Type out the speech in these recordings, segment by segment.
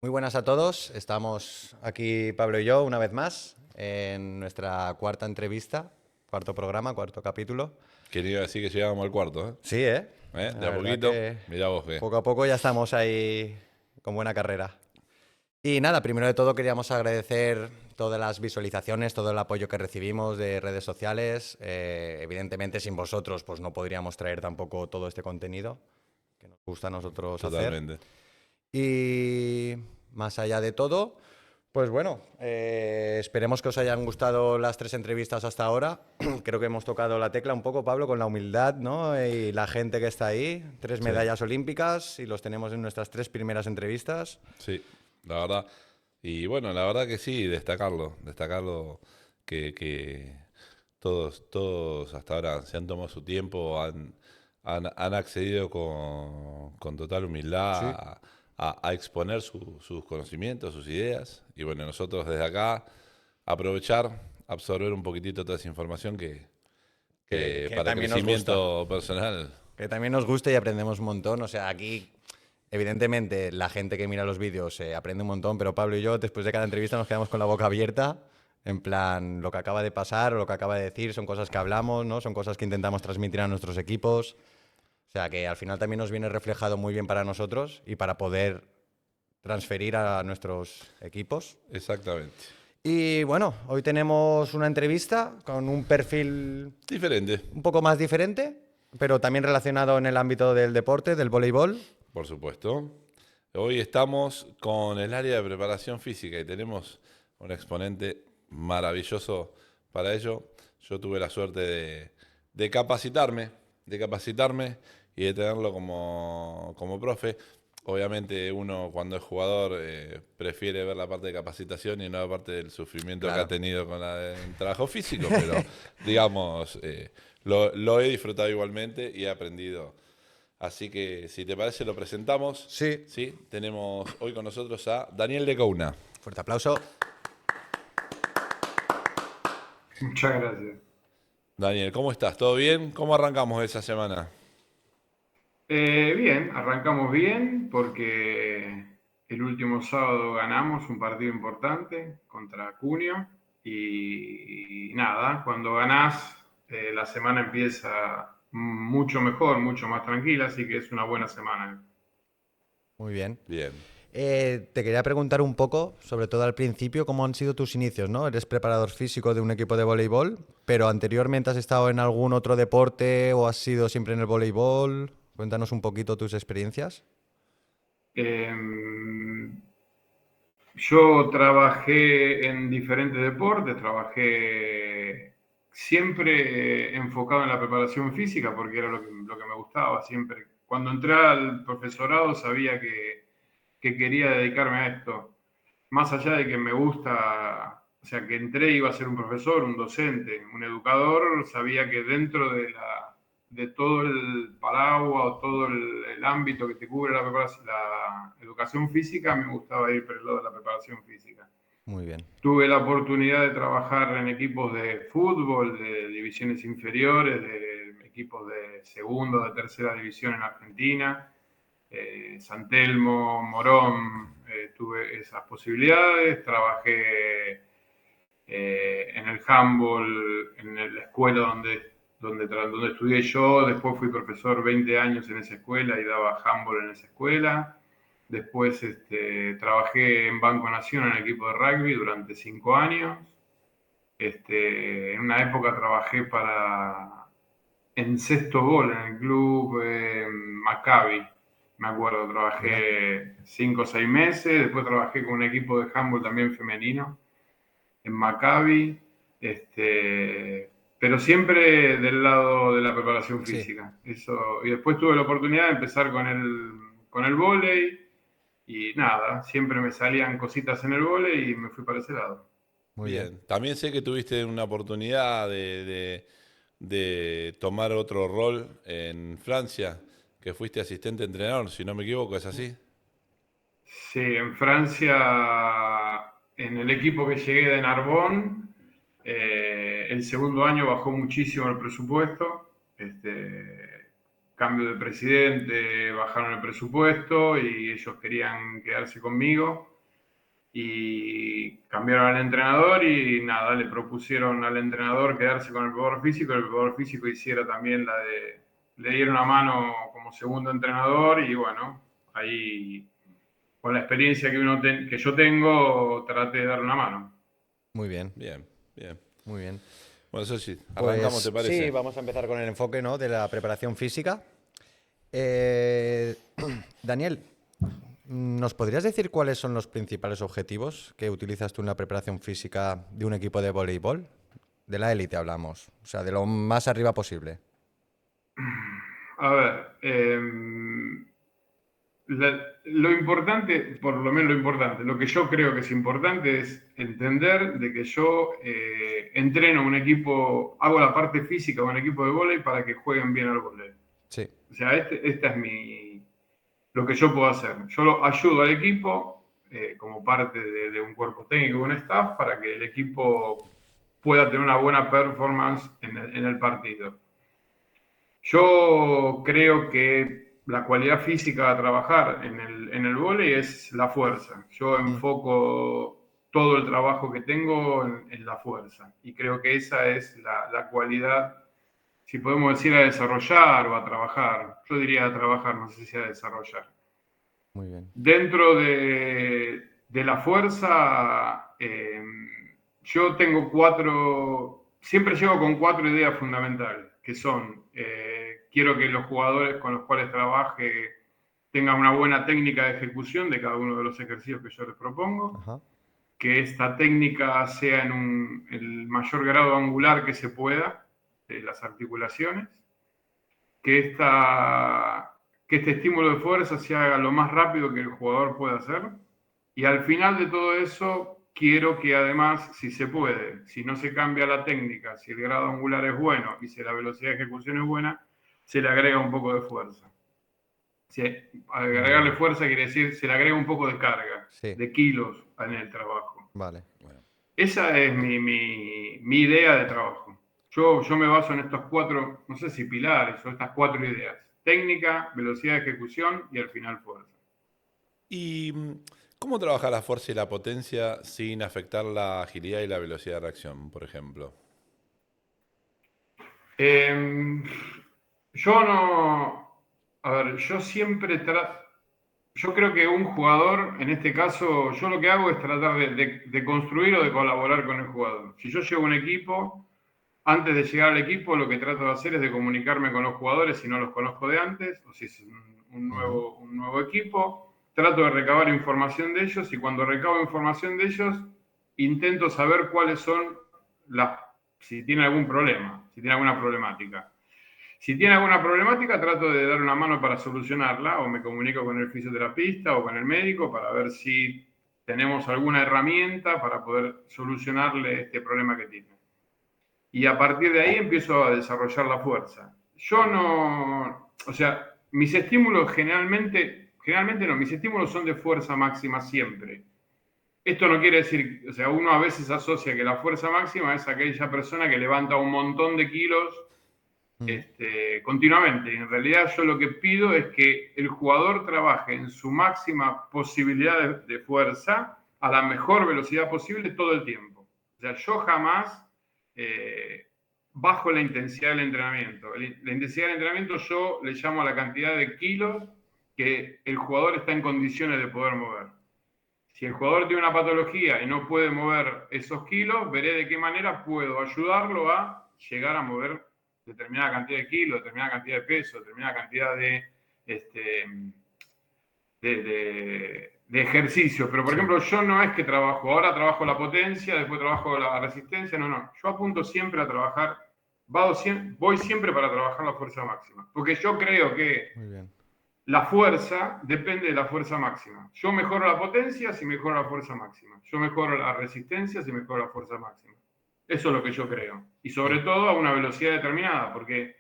Muy buenas a todos. Estamos aquí Pablo y yo una vez más en nuestra cuarta entrevista, cuarto programa, cuarto capítulo. Quería decir que llegábamos al cuarto, ¿eh? Sí, ¿eh? De La a verdad poquito, que mirá vos qué. poco a poco ya estamos ahí con buena carrera. Y nada, primero de todo queríamos agradecer todas las visualizaciones, todo el apoyo que recibimos de redes sociales. Evidentemente sin vosotros pues no podríamos traer tampoco todo este contenido que nos gusta a nosotros hacer. Totalmente. Y más allá de todo, pues bueno, esperemos que os hayan gustado las tres entrevistas hasta ahora. Creo que hemos tocado la tecla un poco, Pablo, con la humildad, ¿no? Y la gente que está ahí. Tres Sí, medallas olímpicas y los tenemos en nuestras tres primeras entrevistas. sí, la verdad. Y bueno, la verdad que sí, destacarlo que todos hasta ahora se han tomado su tiempo, han accedido con total humildad Sí. a exponer sus conocimientos, sus ideas. Y bueno, nosotros desde acá aprovechar, absorber un poquitito toda esa información que Que para también nos gusta. crecimiento personal. Que también nos gusta y aprendemos un montón. O sea, aquí, evidentemente, la gente que mira los vídeos aprende un montón, pero Pablo y yo, después de cada entrevista, nos quedamos con la boca abierta. En plan, lo que acaba de pasar o lo que acaba de decir son cosas que hablamos, ¿no? Son cosas que intentamos transmitir a nuestros equipos. O sea, que al final también nos viene reflejado muy bien para nosotros y para poder transferir a nuestros equipos. Exactamente. Y bueno, hoy tenemos una entrevista con un perfil Diferente, un poco más diferente, pero también relacionado en el ámbito del deporte, del voleibol. por supuesto. Hoy estamos con el área de preparación física y tenemos un exponente maravilloso para ello. Yo tuve la suerte de capacitarme, de capacitarme y de tenerlo como profe. Obviamente uno cuando es jugador prefiere ver la parte de capacitación y no la parte del sufrimiento que ha Claro. tenido con el trabajo físico, pero digamos, lo he disfrutado igualmente y he aprendido. Así que si te parece lo presentamos. Sí. Sí, tenemos hoy con nosotros a Daniel de Couna. Fuerte aplauso. Muchas gracias. Daniel, ¿cómo estás? ¿Todo bien? ¿Cómo arrancamos esa semana? Bien, arrancamos bien porque el último sábado ganamos un partido importante contra Cunio y nada, cuando ganás la semana empieza mucho mejor, mucho más tranquila, así que es una buena semana. Muy bien. Bien. Te quería preguntar un poco, sobre todo al principio, cómo han sido tus inicios, ¿no? Eres preparador físico de un equipo de voleibol, pero anteriormente has estado en algún otro deporte o has sido siempre en el voleibol. Cuéntanos un poquito tus experiencias. Eh, Yo trabajé en diferentes deportes, trabajé siempre enfocado en la preparación física porque era lo que me gustaba siempre. Cuando entré al profesorado sabía que quería dedicarme a esto. Más allá de que me gusta, o sea, que entré iba a ser un profesor, un docente, un educador, sabía que dentro de todo el paraguas o todo el ámbito que te cubre la educación física, me gustaba ir por el lado de la preparación física. Muy bien. Tuve la oportunidad de trabajar en equipos de fútbol, de divisiones inferiores, de equipos de segunda, de tercera división en Argentina, San Telmo, Morón, tuve esas posibilidades, trabajé en el handball, en la escuela donde estudié yo, después fui profesor 20 años en esa escuela y daba handball en esa escuela. Después trabajé en Banco Nación en el equipo de rugby durante 5 años. En una época trabajé en Sexto Gol, en el club Maccabi. Me acuerdo, Mira. trabajé 5 o 6 meses. Después trabajé con un equipo de handball también femenino en Maccabi, pero siempre del lado de la preparación Sí, física. Eso, y después tuve la oportunidad de empezar con el vóley y nada, siempre me salían cositas en el vóley y me fui para ese lado. muy bien. Bien. También sé que tuviste una oportunidad de tomar otro rol en Francia, que fuiste asistente entrenador, si no me equivoco, ¿es así? Sí, en Francia, en el equipo que llegué de Narbonne, el segundo año bajó muchísimo el presupuesto. Cambio de presidente, bajaron el presupuesto y ellos querían quedarse conmigo. y cambiaron al entrenador y nada, le propusieron al entrenador quedarse con el preparador físico, el preparador físico hiciera también le diera una mano como segundo entrenador y bueno, ahí con la experiencia que yo tengo, traté de dar una mano. Muy bien, Bien, bien. muy bien. Bueno, eso sí, arrancamos, Pues ¿te parece? sí, vamos a empezar con el enfoque, ¿no?, de la preparación física. Daniel, ¿nos podrías decir cuáles son los principales objetivos que utilizas tú en la preparación física de un equipo de voleibol? De la élite hablamos, o sea, de lo más arriba posible. A ver, lo importante, por lo menos lo importante, lo que yo creo que es importante es entender de que yo entreno un equipo, hago la parte física de un equipo de vóley para que jueguen bien al vóley. Sí. O sea, esta es lo que yo puedo hacer. Yo lo ayudo al equipo como parte de un cuerpo técnico, un staff, para que el equipo pueda tener una buena performance en el partido. Yo creo que la cualidad física a trabajar en el vóley es la fuerza. Yo enfoco todo el trabajo que tengo en la fuerza y creo que esa es la cualidad, si podemos decir, a desarrollar o a trabajar. Yo diría a trabajar, no sé si a desarrollar. Muy bien. Dentro de la fuerza, yo tengo siempre llego con 4 ideas fundamentales, que son, quiero que los jugadores con los cuales trabaje tengan una buena técnica de ejecución de cada uno de los ejercicios que yo les propongo, Ajá. que esta técnica sea en el mayor grado angular que se pueda de las articulaciones, que, que este estímulo de fuerza se haga lo más rápido que el jugador pueda hacer. Y al final de todo eso, quiero que además, si se puede, si no se cambia la técnica, si el grado angular es bueno y si la velocidad de ejecución es buena, se le agrega un poco de fuerza. Si agregarle fuerza quiere decir, se le agrega un poco de carga, Sí. de kilos en el trabajo. Vale. Esa es mi idea de trabajo. Yo me baso en estos 4, no sé si pilares o estas 4 ideas. Técnica, velocidad de ejecución y al final fuerza. ¿Y cómo trabaja la fuerza y la potencia sin afectar la agilidad y la velocidad de reacción, por ejemplo? Yo no... A ver, yo siempre yo creo que un jugador, en este caso, yo lo que hago es tratar de construir o de colaborar con el jugador. Si yo llevo un equipo, antes de llegar al equipo, lo que trato de hacer es de comunicarme con los jugadores si no los conozco de antes, o si es un nuevo equipo. Trato de recabar información de ellos y cuando recabo información de ellos, intento saber cuáles son si tienen algún problema, si tienen alguna problemática. Si tiene alguna problemática, trato de dar una mano para solucionarla o me comunico con el fisioterapeuta o con el médico para ver si tenemos alguna herramienta para poder solucionarle este problema que tiene. Y a partir de ahí empiezo a desarrollar la fuerza. Yo no, o sea, mis estímulos generalmente no, mis estímulos son de fuerza máxima siempre. Esto no quiere decir, o sea, uno a veces asocia que la fuerza máxima es aquella persona que levanta un montón de kilos continuamente. Y en realidad yo lo que pido es que el jugador trabaje en su máxima posibilidad de fuerza a la mejor velocidad posible todo el tiempo. O sea, yo jamás bajo la intensidad del entrenamiento. La intensidad del entrenamiento yo le llamo a la cantidad de kilos que el jugador está en condiciones de poder mover. Si el jugador tiene una patología y no puede mover esos kilos, veré de qué manera puedo ayudarlo a llegar a mover determinada cantidad de kilos, determinada cantidad de peso, determinada cantidad de ejercicio. Pero, por ejemplo, yo no es que ahora trabajo la potencia, después trabajo la resistencia, no. Yo apunto siempre a trabajar, voy siempre para trabajar la fuerza máxima. Porque yo creo que la fuerza depende de la fuerza máxima. Yo mejoro la potencia si mejoro la fuerza máxima. Yo mejoro la resistencia si mejoro la fuerza máxima. Eso es lo que yo creo. Y sobre todo a una velocidad determinada, porque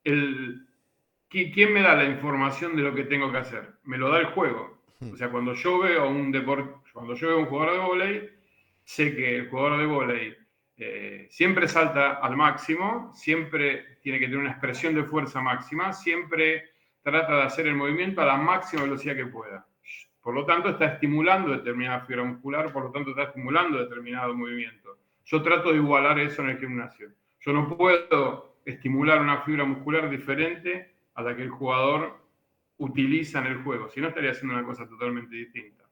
¿quién me da la información de lo que tengo que hacer? Me lo da el juego. O sea, cuando yo veo un jugador de vóley, sé que el jugador de vóley siempre salta al máximo, siempre tiene que tener una expresión de fuerza máxima, siempre trata de hacer el movimiento a la máxima velocidad que pueda. Por lo tanto, está estimulando determinada fibra muscular, por lo tanto, está estimulando determinado movimiento. Yo trato de igualar eso en el gimnasio. Yo no puedo estimular una fibra muscular diferente a la que el jugador utiliza en el juego, si no estaría haciendo una cosa totalmente distinta.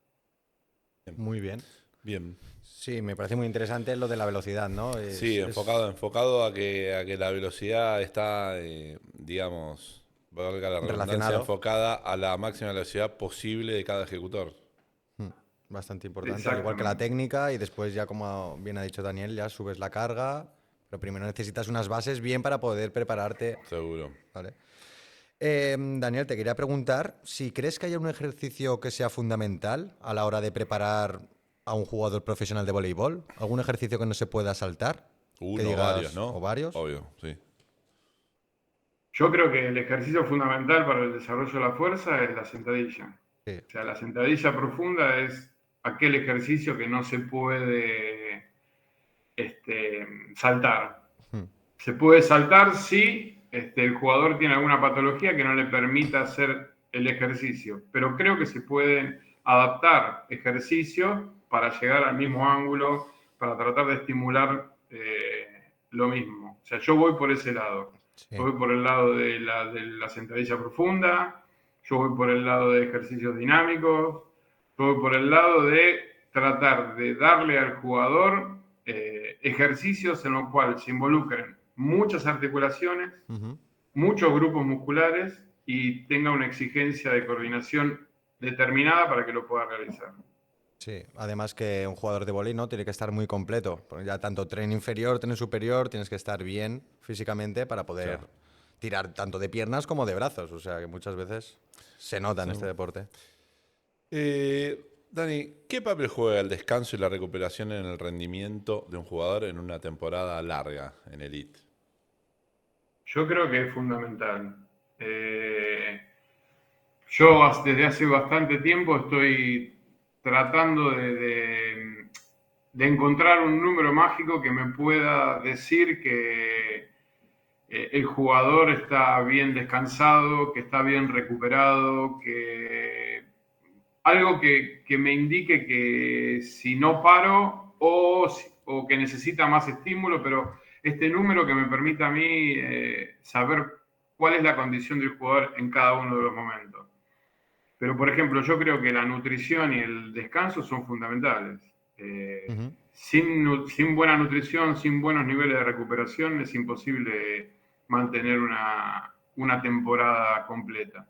Muy bien. Bien. Sí, me parece muy interesante lo de la velocidad, ¿no? Sí, enfocado a que la velocidad está, digamos, valga la redundancia, relacionado. enfocada a la máxima velocidad posible de cada ejecutor. Bastante importante, al igual que la técnica, y después ya, como bien ha dicho Daniel, ya subes la carga, pero primero necesitas unas bases bien para poder prepararte. Seguro. ¿Vale? Daniel, te quería preguntar si crees que hay un ejercicio que sea fundamental a la hora de preparar a un jugador profesional de voleibol. ¿Algún ejercicio que no se pueda saltar? Uno o varios, ¿no? ¿O varios? Obvio, sí. Yo creo que el ejercicio fundamental para el desarrollo de la fuerza es la sentadilla. Sí. O sea, la sentadilla profunda es aquel ejercicio que no se puede saltar. Se puede saltar si el jugador tiene alguna patología que no le permita hacer el ejercicio, pero creo que se pueden adaptar ejercicios para llegar al mismo ángulo, para tratar de estimular lo mismo. O sea, yo voy por ese lado. Sí. Yo voy por el lado de la sentadilla profunda, yo voy por el lado de ejercicios dinámicos, yo voy por el lado de tratar de darle al jugador ejercicios en los cuales se involucren muchas articulaciones, muchos grupos musculares y tenga una exigencia de coordinación determinada para que lo pueda realizar. Sí, además que un jugador de vóley, ¿no?, tiene que estar muy completo, porque ya tanto tren inferior, tren superior, tienes que estar bien físicamente para poder tirar tanto de piernas como de brazos, o sea que muchas veces se nota en este deporte. Dani, ¿qué papel juega el descanso y la recuperación en el rendimiento de un jugador en una temporada larga en Elite? Yo creo que es fundamental. Yo desde hace bastante tiempo estoy tratando de encontrar un número mágico que me pueda decir que el jugador está bien descansado, que está bien recuperado, que algo que me indique que si no paro o que necesita más estímulo, pero este número que me permita a mí saber cuál es la condición del jugador en cada uno de los momentos. Pero, por ejemplo, yo creo que la nutrición y el descanso son fundamentales. Sin buena nutrición, sin buenos niveles de recuperación, es imposible mantener una temporada completa.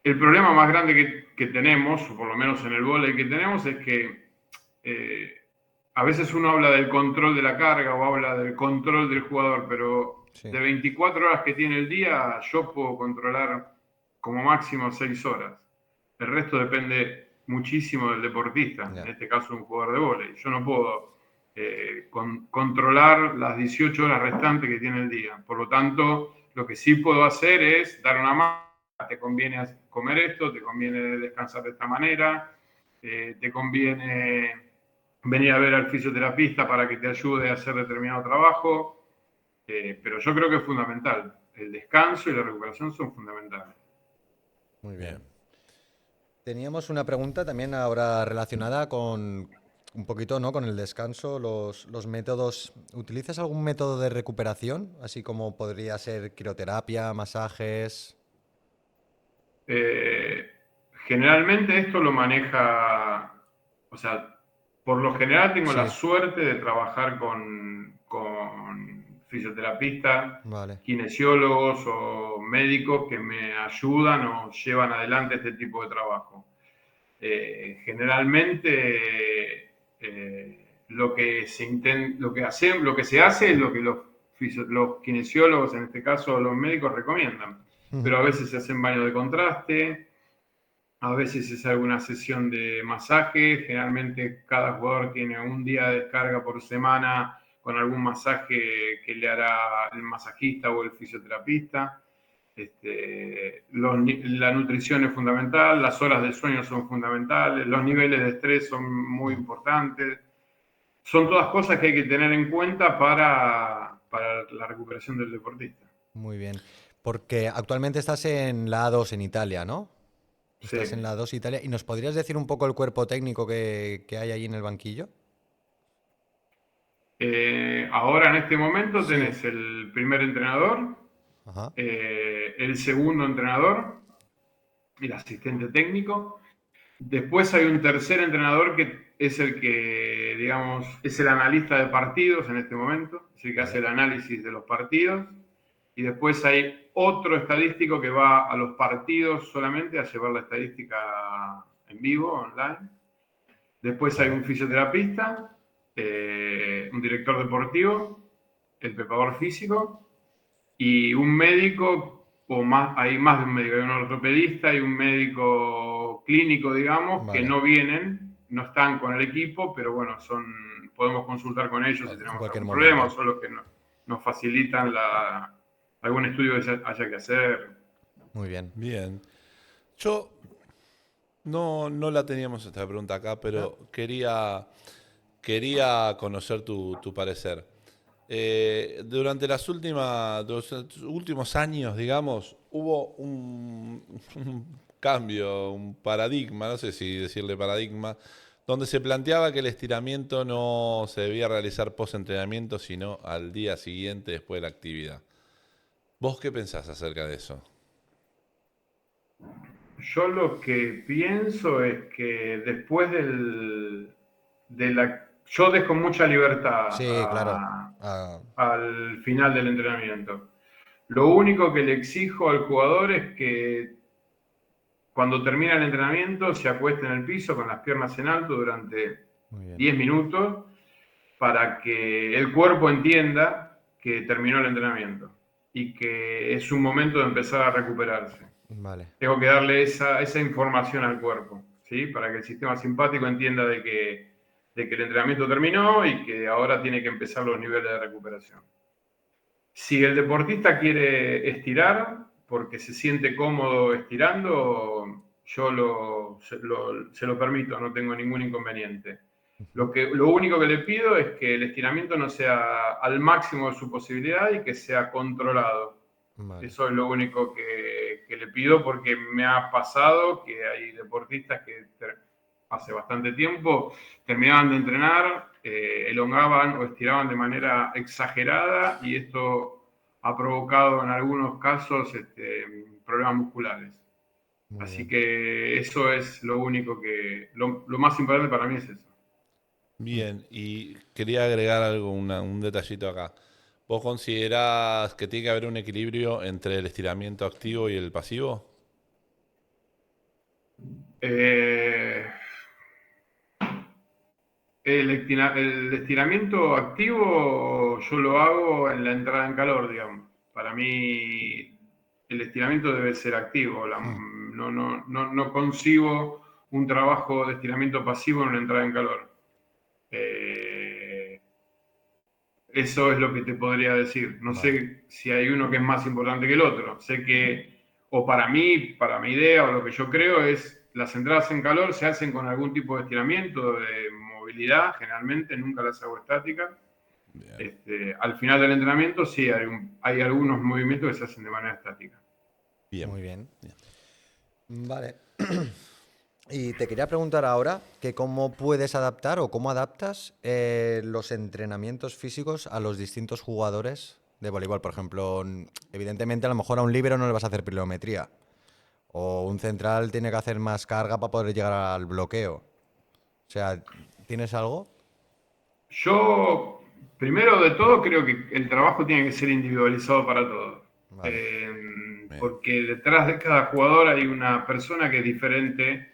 El problema más grande que tenemos, o por lo menos en el vóley que tenemos, es que a veces uno habla del control de la carga o habla del control del jugador, pero de 24 horas que tiene el día, yo puedo controlar como máximo 6 horas. El resto depende muchísimo del deportista, en este caso un jugador de vóley. Yo no puedo controlar las 18 horas restantes que tiene el día. Por lo tanto, lo que sí puedo hacer es dar una mano. Te conviene comer esto, te conviene descansar de esta manera, te conviene venir a ver al fisioterapista para que te ayude a hacer determinado trabajo, pero yo creo que es fundamental. El descanso y la recuperación son fundamentales. Muy bien. Teníamos una pregunta también ahora relacionada con un poquito, ¿no?, con el descanso, los métodos. ¿Utilizas algún método de recuperación? Así como podría ser crioterapia, masajes. Generalmente esto lo maneja, o sea, por lo general tengo la suerte de trabajar con fisioterapistas, kinesiólogos o médicos que me ayudan o llevan adelante este tipo de trabajo. Generalmente lo que se hace es lo que los kinesiólogos, en este caso los médicos, recomiendan. Pero a veces se hacen baños de contraste, a veces se hace alguna sesión de masaje. Generalmente cada jugador tiene un día de descarga por semana con algún masaje que le hará el masajista o el fisioterapista. La nutrición es fundamental, las horas de sueño son fundamentales, los niveles de estrés son muy importantes. Son todas cosas que hay que tener en cuenta para la recuperación del deportista. Muy bien. Porque actualmente estás en la A2 en Italia, ¿no? Sí. Estás en la 2 Italia. ¿Y nos podrías decir un poco el cuerpo técnico que hay allí en el banquillo? Ahora en este momento Sí. tenés el primer entrenador, Ajá. el segundo entrenador, el asistente técnico. Después hay un tercer entrenador que es el que, digamos, es el analista de partidos en este momento, es el que hace Vale. el análisis de los partidos. Y después hay otro estadístico que va a los partidos solamente a llevar la estadística en vivo, online. Después hay Vale. un fisioterapista, un director deportivo, el preparador físico y un médico, o más, hay más de un médico, hay un ortopedista y un médico clínico, digamos, que Vale. no vienen, no están con el equipo, pero bueno, podemos consultar con ellos si En tenemos cualquier algún problema, o momento. son los que nos facilitan algún estudio que haya que hacer. Muy bien. Bien. Yo no la teníamos esta pregunta acá, Ah, pero quería conocer tu parecer. Durante los últimos años, digamos, hubo un cambio, un paradigma, no sé si decirle paradigma, donde se planteaba que el estiramiento no se debía realizar post-entrenamiento, sino al día siguiente después de la actividad. ¿Vos qué pensás acerca de eso? Yo lo que pienso es que después yo dejo mucha libertad sí, claro. Ah, al final del entrenamiento. Lo único que le exijo al jugador es que cuando termina el entrenamiento se acueste en el piso con las piernas en alto durante muy bien. 10 minutos para que el cuerpo entienda que terminó el entrenamiento y que es un momento de empezar a recuperarse. Vale. Tengo que darle esa información al cuerpo, ¿sí? Para que el sistema simpático entienda de que el entrenamiento terminó y que ahora tiene que empezar los niveles de recuperación. Si el deportista quiere estirar porque se siente cómodo estirando, yo se lo permito, no tengo ningún inconveniente. Ujú. Lo único que le pido es que el estiramiento no sea al máximo de su posibilidad y que sea controlado. Vale. Eso es lo único que le pido porque me ha pasado que hay deportistas que hace bastante tiempo terminaban de entrenar, elongaban o estiraban de manera exagerada y esto ha provocado en algunos casos problemas musculares. Muy Así bien. que eso es lo único lo más importante para mí es eso. Bien, y quería agregar algo, un detallito acá. ¿Vos considerás que tiene que haber un equilibrio entre el estiramiento activo y el pasivo? Eh, el estiramiento activo yo lo hago en la entrada en calor, digamos. Para mí el estiramiento debe ser activo. Mm. No concibo un trabajo de estiramiento pasivo en una entrada en calor. Eh, Eso es lo que te podría decir. No Vale. sé si hay uno que es más importante que el otro. Sé que, o para mí, para mi idea, o lo que yo creo es, las entradas en calor se hacen con algún tipo de estiramiento, de movilidad, generalmente, nunca las hago estáticas. Bien, Al final del entrenamiento sí hay algunos movimientos que se hacen de manera estática. bien, Muy bien. bien. Vale. Y te quería preguntar ahora que cómo puedes adaptar o cómo adaptas los entrenamientos físicos a los distintos jugadores de voleibol. Por ejemplo, evidentemente a lo mejor a un líbero no le vas a hacer pliometría. O un central tiene que hacer más carga para poder llegar al bloqueo. O sea, ¿tienes algo? Yo, primero de todo, creo que el trabajo tiene que ser individualizado para todos. Vale. Bien. Porque detrás de cada jugador hay una persona que es diferente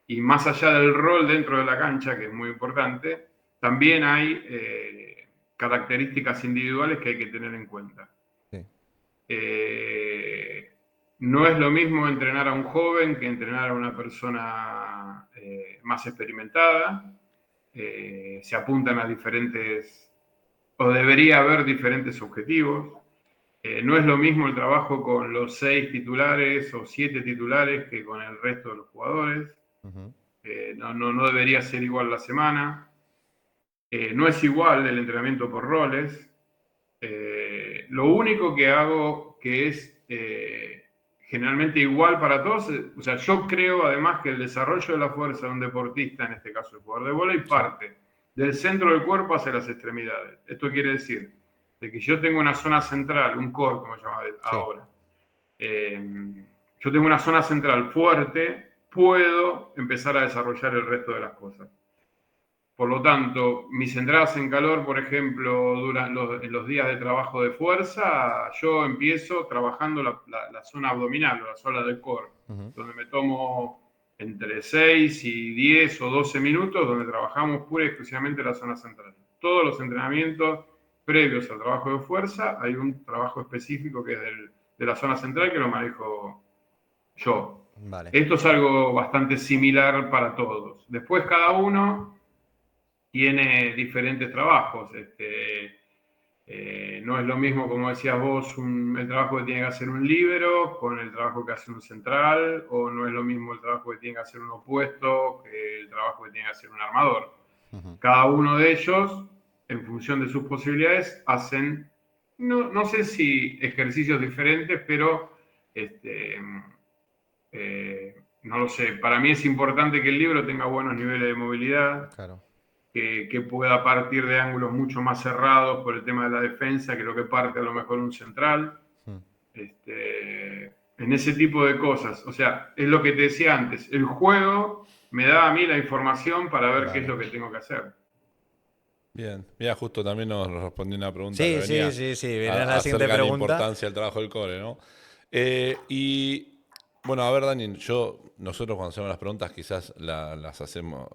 y más allá del rol dentro de la cancha, que es muy importante, también hay características individuales que hay que tener en cuenta. Sí. Eh, no es lo mismo entrenar a un joven que entrenar a una persona más experimentada. Se apuntan a diferentes, o debería haber diferentes objetivos. No es lo mismo el trabajo con los 6 titulares o 7 titulares que con el resto de los jugadores. Ujú. No debería ser igual la semana. No es igual el entrenamiento por roles. Lo único que hago que es generalmente igual para todos. O sea, yo creo además que el desarrollo de la fuerza de un deportista, en este caso el jugador de vóley, parte del centro del cuerpo hacia las extremidades. Esto quiere decir de que yo tengo una zona central, un core, como se llama ahora. Yo tengo una zona central fuerte, puedo empezar a desarrollar el resto de las cosas. Por lo tanto, mis entradas en calor, por ejemplo, en los días de trabajo de fuerza, yo empiezo trabajando la zona abdominal o la zona del core, donde me tomo entre 6 y 10 o 12 minutos, donde trabajamos pura y exclusivamente la zona central. Todos los entrenamientos previos al trabajo de fuerza, hay un trabajo específico que es de la zona central que lo manejo yo. Vale. Esto es algo bastante similar para todos. Después cada uno tiene diferentes trabajos. No es lo mismo, como decías vos, el trabajo que tiene que hacer un líbero con el trabajo que hace un central, o no es lo mismo el trabajo que tiene que hacer un opuesto que el trabajo que tiene que hacer un armador. Cada uno de ellos, en función de sus posibilidades, hacen, no sé si ejercicios diferentes, pero no lo sé. Para mí es importante que el líbero tenga buenos niveles de movilidad. Claro. Que pueda partir de ángulos mucho más cerrados por el tema de la defensa, que lo que parte a lo mejor un central. En ese tipo de cosas. O sea, es lo que te decía antes. El juego me da a mí la información para ver qué es lo que tengo que hacer. Bien, mira, justo también nos respondió una pregunta Sí, que venía sí. Viene la siguiente acerca de la pregunta. importancia del trabajo del core, ¿no? Y bueno, a ver, Dani, nosotros cuando hacemos las preguntas quizás las hacemos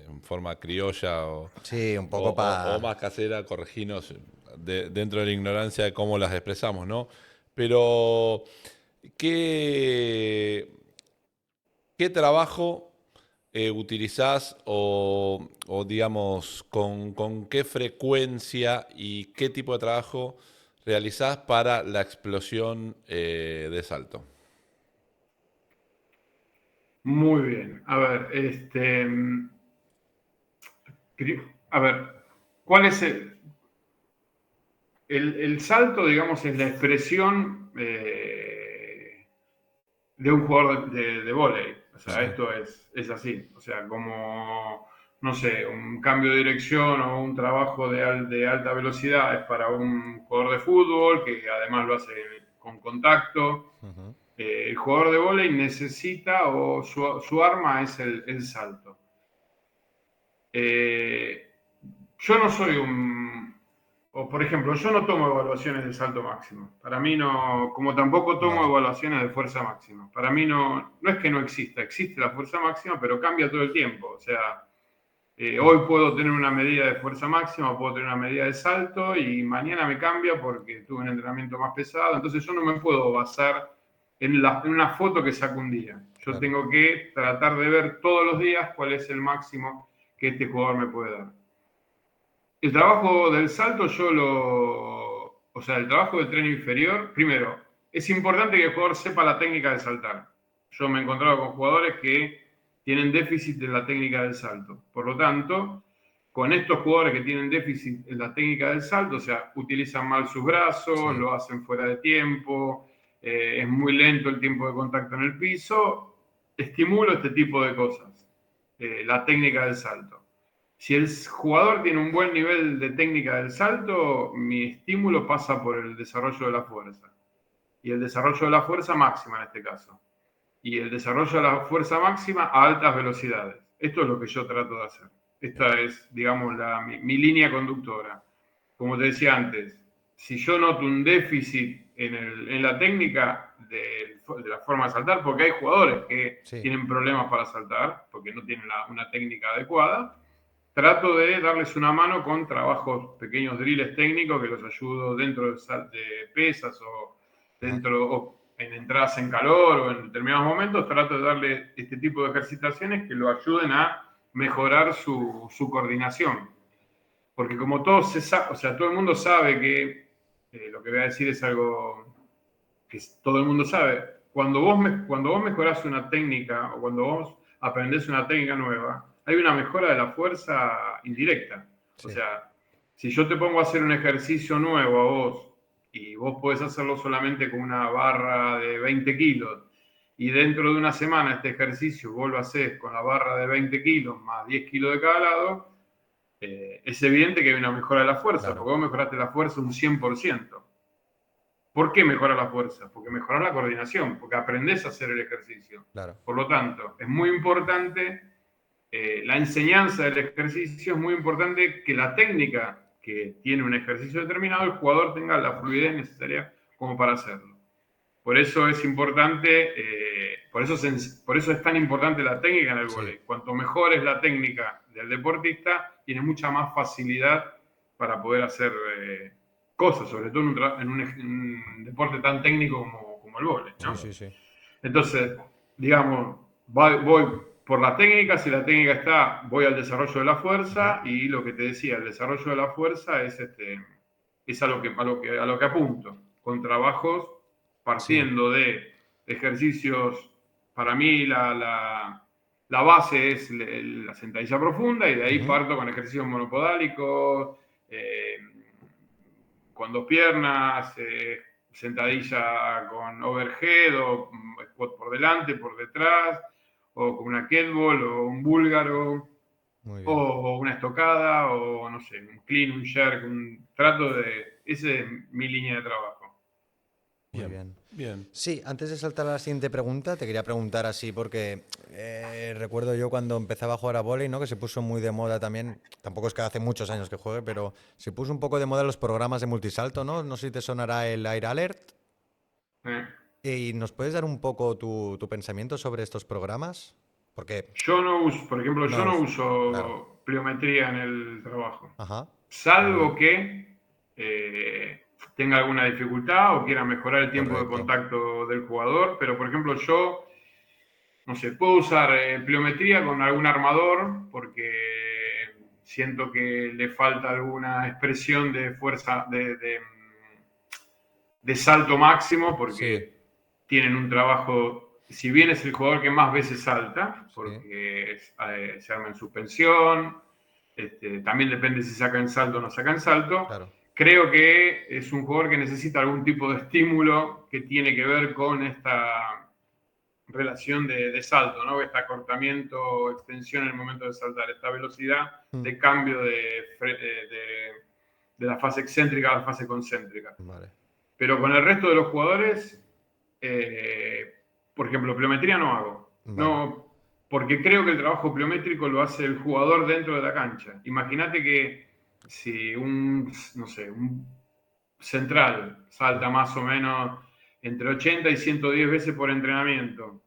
en forma criolla Sí, un poco para... o más casera, correginos dentro de la ignorancia de cómo las expresamos, ¿no? Pero, ¿qué trabajo utilizás o digamos, con qué frecuencia y qué tipo de trabajo realizás para la explosión de salto? Muy bien. A ver, ¿cuál es el salto, digamos, es la expresión de un jugador de vóley? O sea, esto es así. O sea, como, no sé, un cambio de dirección o un trabajo de alta velocidad es para un jugador de fútbol, que además lo hace con contacto. El jugador de vóley necesita, o su arma es el salto. Yo no soy o por ejemplo, yo no tomo evaluaciones de salto máximo. Para mí no, como tampoco tomo evaluaciones de fuerza máxima. Para mí no es que no exista, existe la fuerza máxima, pero cambia todo el tiempo. O sea, hoy puedo tener una medida de fuerza máxima, puedo tener una medida de salto y mañana me cambia porque tuve un entrenamiento más pesado. Entonces yo no me puedo basar en una foto que saco un día. Yo tengo que tratar de ver todos los días cuál es el máximo que este jugador me puede dar. El trabajo del salto o sea, el trabajo del tren inferior, primero, es importante que el jugador sepa la técnica de saltar. Yo me he encontrado con jugadores que tienen déficit en la técnica del salto. Por lo tanto, con estos jugadores que tienen déficit en la técnica del salto, o sea, utilizan mal sus brazos, lo hacen fuera de tiempo, es muy lento el tiempo de contacto en el piso, estimulo este tipo de cosas, la técnica del salto. Si el jugador tiene un buen nivel de técnica del salto, mi estímulo pasa por el desarrollo de la fuerza. Y el desarrollo de la fuerza máxima en este caso. Y el desarrollo de la fuerza máxima a altas velocidades. Esto es lo que yo trato de hacer. Esta es, digamos, mi línea conductora. Como te decía antes, si yo noto un déficit en la técnica de la forma de saltar, porque hay jugadores que tienen problemas para saltar, porque no tienen una técnica adecuada, trato de darles una mano con trabajos, pequeños drills técnicos que los ayudo dentro de pesas o en entradas en calor o en determinados momentos. Trato de darle este tipo de ejercitaciones que lo ayuden a mejorar su coordinación. Porque como todo o sea, todo el mundo sabe que, lo que voy a decir es algo que todo el mundo sabe. Cuando vos mejorás una técnica o cuando vos aprendés una técnica nueva, hay una mejora de la fuerza indirecta. O sea, si yo te pongo a hacer un ejercicio nuevo a vos y vos podés hacerlo solamente con una barra de 20 kilos y dentro de una semana este ejercicio vos lo haces con la barra de 20 kilos más 10 kilos de cada lado, es evidente que hay una mejora de la fuerza, Claro. porque vos mejoraste la fuerza un 100%. ¿Por qué mejora la fuerza? Porque mejora la coordinación, porque aprendés a hacer el ejercicio. Claro. Por lo tanto, es muy importante, la enseñanza del ejercicio, es muy importante que la técnica que tiene un ejercicio determinado, el jugador tenga la fluidez necesaria como para hacerlo. Por eso es importante, por eso es tan importante la técnica en el vóley. Cuanto mejor es la técnica del deportista, tiene mucha más facilidad para poder hacer cosas, sobre todo en un deporte tan técnico como el vóley, ¿no? Sí. Entonces, digamos, voy por la técnica, si la técnica está, voy al desarrollo de la fuerza, y lo que te decía, el desarrollo de la fuerza es a lo que apunto, con trabajos partiendo de ejercicios. Para mí la base es la sentadilla profunda, y de ahí parto con ejercicios monopodálicos, con dos piernas, sentadilla con overhead o squat por delante, por detrás, o con una kettlebell o un búlgaro, o una estocada, o no sé, un clean, un jerk, esa es mi línea de trabajo. Muy bien. Bien. Sí, antes de saltar a la siguiente pregunta, te quería preguntar así, porque recuerdo yo cuando empezaba a jugar a vóley, ¿no? Que se puso muy de moda también, tampoco es que hace muchos años que juegue, pero se puso un poco de moda los programas de multisalto, ¿no? No sé si te sonará el Air Alert. ¿Y nos puedes dar un poco tu pensamiento sobre estos programas? Porque yo no uso, por ejemplo, yo no uso claro. pliometría en el trabajo. Ajá. Salvo que tenga alguna dificultad o quiera mejorar el tiempo de Correcto. contacto del jugador. Pero, por ejemplo, yo, no sé, puedo usar pliometría con algún armador porque siento que le falta alguna expresión de fuerza, de salto máximo, porque tienen un trabajo, si bien es el jugador que más veces salta, porque se arma en suspensión, también depende si saca en salto o no saca en salto. Claro. Creo que es un jugador que necesita algún tipo de estímulo que tiene que ver con esta relación de salto, ¿no? Este acortamiento o extensión en el momento de saltar, esta velocidad de cambio de la fase excéntrica a la fase concéntrica. Vale. Pero con el resto de los jugadores, por ejemplo, pliometría no hago. Vale. No, porque creo que el trabajo pliométrico lo hace el jugador dentro de la cancha. Imagínate que si un central salta más o menos entre 80 y 110 veces por entrenamiento,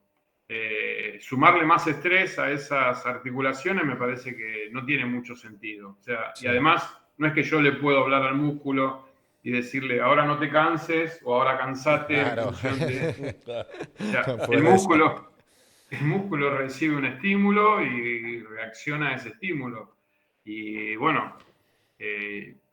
sumarle más estrés a esas articulaciones me parece que no tiene mucho sentido. O sea, y además no es que yo le puedo hablar al músculo y decirle, ahora no te canses, o ahora cansate, claro. en función de... O sea, No el puedes. músculo recibe un estímulo y reacciona a ese estímulo. Y bueno,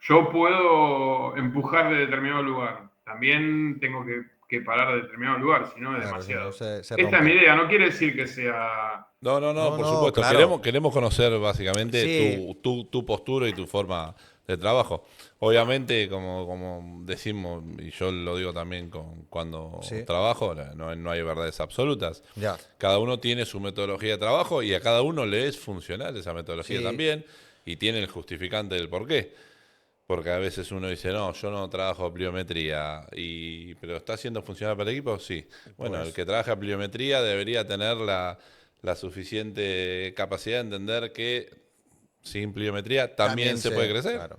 yo puedo empujar de determinado lugar. También tengo que parar de determinado lugar, si no es Claro, si no, demasiado. se Esta es rompe. mi idea, no quiere decir que sea... No, No, por no, supuesto. claro. Queremos conocer básicamente Sí. tu postura y tu forma de trabajo. Obviamente, como decimos, y yo lo digo también cuando trabajo, no hay verdades absolutas. Ya. Cada uno tiene su metodología de trabajo y a cada uno le es funcional esa metodología también, y tiene el justificante del porqué. Porque a veces uno dice, no, yo no trabajo pliometría, pero ¿está siendo funcional para el equipo? Sí. Bueno, Pues. el que trabaja pliometría debería tener la suficiente capacidad de entender que sin pliometría también se puede crecer. Claro.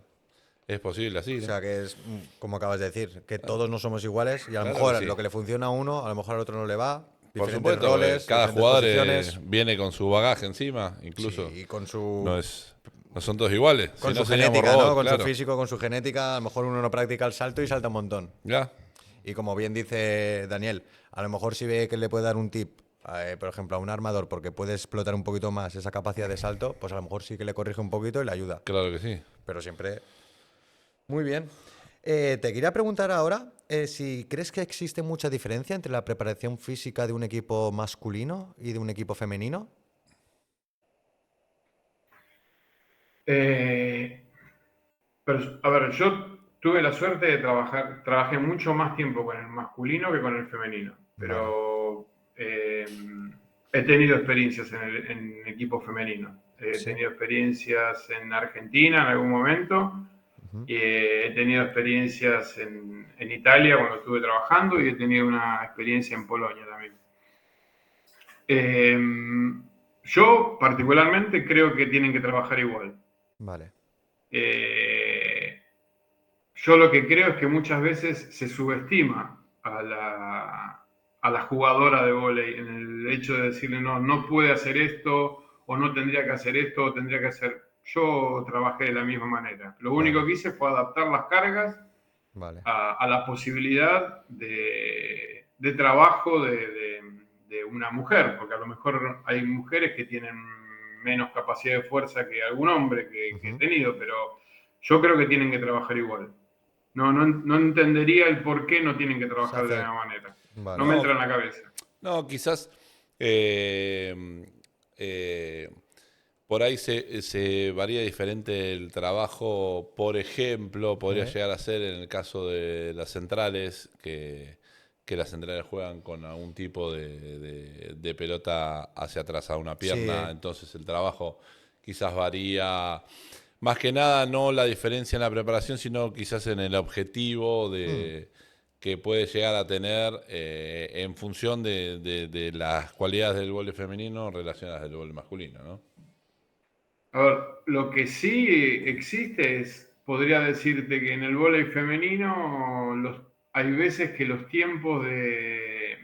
Es posible así, O ¿no? sea, que es como acabas de decir, que todos no somos iguales y a lo Claro mejor que sí. lo que le funciona a uno, a lo mejor al otro no le va. Por Diferentes supuesto, roles, cada diferentes jugador posiciones. viene con su bagaje encima, incluso. Sí, y con No su, son todos iguales. con Si su no seríamos genética, ¿no? robots, Con su claro. físico, con su genética. A lo mejor uno no practica el salto y salta un montón. Ya. Y como bien dice Daniel, a lo mejor si ve que le puede dar un tip, por ejemplo, a un armador, porque puede explotar un poquito más esa capacidad de salto, pues a lo mejor sí que le corrige un poquito y le ayuda. Claro que sí. Pero siempre... Muy bien. Te quería preguntar ahora si crees que existe mucha diferencia entre la preparación física de un equipo masculino y de un equipo femenino. Pero, a ver, yo tuve la suerte de trabajé mucho más tiempo con el masculino que con el femenino. Vale. Pero he tenido experiencias en equipos femeninos. He Sí. tenido experiencias en Argentina en algún momento. Ujú. He tenido experiencias en Italia cuando estuve trabajando y he tenido una experiencia en Polonia también. Yo particularmente creo que tienen que trabajar igual. Vale. Eh, yo lo que creo es que muchas veces se subestima a la jugadora de vóley en el hecho de decirle no, no puede hacer esto o no tendría que hacer esto o tendría que hacer... Yo trabajé de la misma manera. Lo único Vale. que hice fue adaptar las cargas Vale. a la posibilidad de trabajo de una mujer, porque a lo mejor hay mujeres que tienen menos capacidad de fuerza que algún hombre que he Ujú. tenido, pero yo creo que tienen que trabajar igual. No entendería el por qué no tienen que Se trabajar de la hace. misma manera. No Vale. me entra No, en la cabeza. no, quizás eh, eh, por ahí se varía diferente el trabajo. Por ejemplo, podría llegar a ser en el caso de las centrales, que las centrales juegan con algún tipo de pelota hacia atrás a una pierna, Sí. entonces el trabajo quizás varía. Más que nada, no la diferencia en la preparación, sino quizás en el objetivo Mm. que puede llegar a tener en función de las cualidades del vóley femenino relacionadas del vóley masculino, ¿no? A ver, lo que sí existe es, podría decirte que en el vóley femenino hay veces que los tiempos de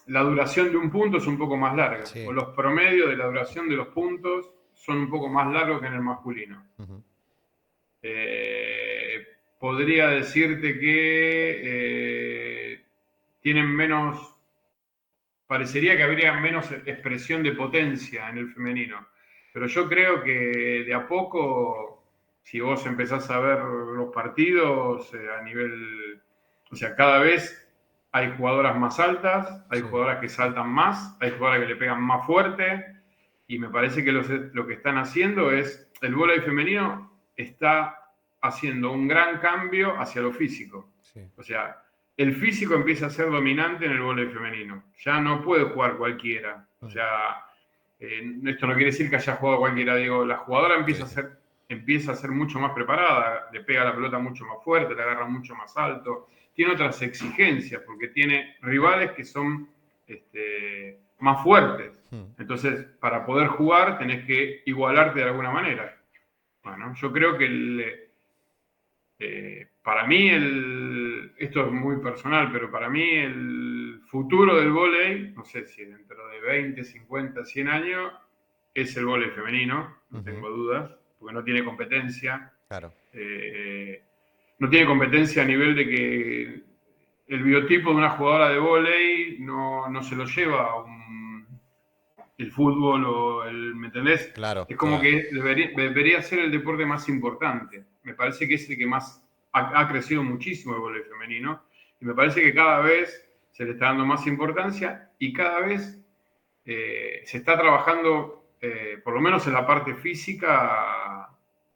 la duración de un punto es un poco más larga, o Sí. los promedios de la duración de los puntos son un poco más largos que en el masculino. Ujú. Podría decirte que tienen menos, parecería que habría menos expresión de potencia en el femenino. Pero yo creo que de a poco, si vos empezás a ver los partidos a nivel, o sea, cada vez hay jugadoras más altas, hay Sí. jugadoras que saltan más, hay jugadoras que le pegan más fuerte, y me parece que lo que están haciendo es, el vóley femenino está haciendo un gran cambio hacia lo físico. Sí. O sea, el físico empieza a ser dominante en el vóley femenino. Ya no puede jugar cualquiera. O Mm. sea, esto no quiere decir que haya jugado cualquiera. Digo, la jugadora Sí, sí. empieza a ser mucho más preparada, le pega la pelota mucho más fuerte, le agarra mucho más alto. Tiene otras exigencias porque tiene rivales que son más fuertes. Mm. Entonces, para poder jugar tenés que igualarte de alguna manera. Bueno, yo creo que para mí, esto es muy personal, pero para mí el futuro del vóley, no sé si dentro de 20, 50, 100 años, es el vóley femenino, no Ujú. tengo dudas, porque no tiene competencia. Claro. No tiene competencia a nivel de que el biotipo de una jugadora de vóley no se lo lleva el fútbol o ¿me entendés? Claro. Es como Claro. que debería ser el deporte más importante. Me parece que es el que más ha crecido muchísimo el vóley femenino y me parece que cada vez se le está dando más importancia y cada vez se está trabajando, por lo menos en la parte física,